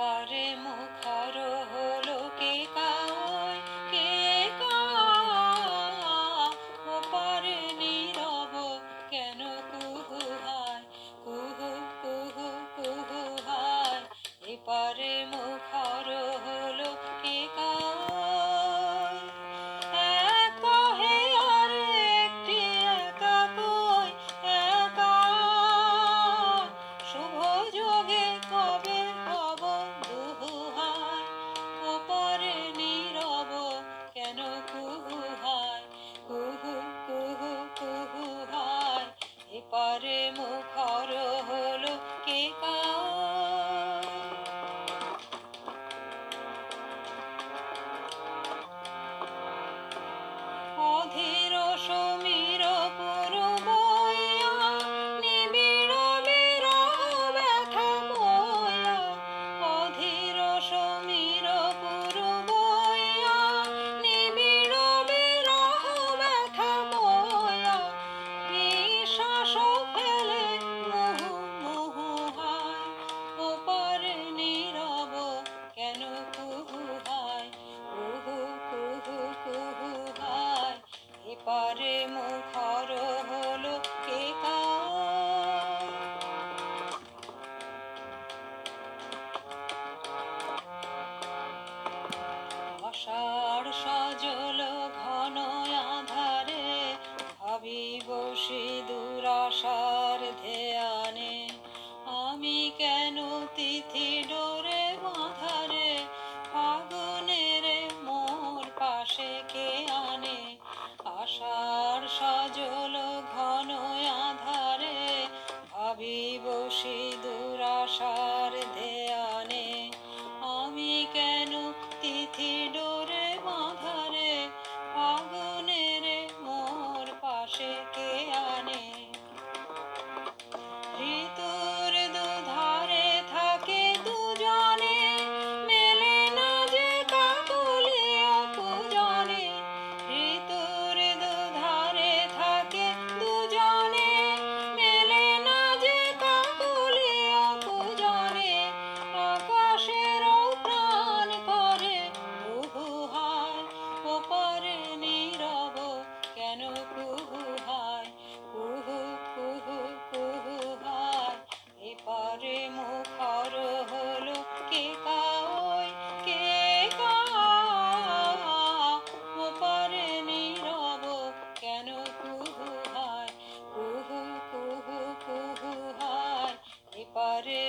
এপারে মুখর হলো কে কায় কে ওপারে নীরব কেন কুহু হায় কুহু কুহু কুহু হায় এপারে মুখর হলো কে কায় এক কহে আর একটি একা কই একা শুভ যোগে কবে হব দুহু হায় ওপারে নীরব কেন কুহু হায় কুহু কুহু কুহু হায় এপারে মুখর হলো কে কায় অধীর সমীর পুরবইয়া নিবিড় বিরহ ব্যথা বইয়া অধীর সমীর পুরবইয়া নিবিড় বিরহ ব্যথা বইয়া বিশ্বাস ফেলে মুহু মুহু হায় ওপারে নীরব কেন কুহু হায় কুহু কুহু কুহু হায় এপারে মুখর হলো কে কায় আষাঢ় সজল ঘন আধারে ভাবি বসি দুরাশার ধ্যানে আমি কেন তিথি ডোরে বাঁধারে ফাগুনের মোর পাশে কে আনে আষাঢ় সজল ঘন আধারে ভাবি বসি দুরাশার ধ্যানে আমি কেন তিথি ডোরে বাঁধারে ফাগুনের মোর পাশে কে আনে ঋতুর দুধারে থাকে দুজনে মেলে না যে কাকলিয়া পূজনে ঋতুর দুধারে থাকে দুজনে মেলে না যে কাকলিয়া পূজনে আকাশের প্রাণ করে কুহু হায় ওপারে নীরব কেন কুহু হায় কুহু কুহু কুহু হায় এপারে মুখর হলো কে কায় কে ওপারে নীরব কেন কুহু হায় কুহু কুহু কুহু হায় এপারে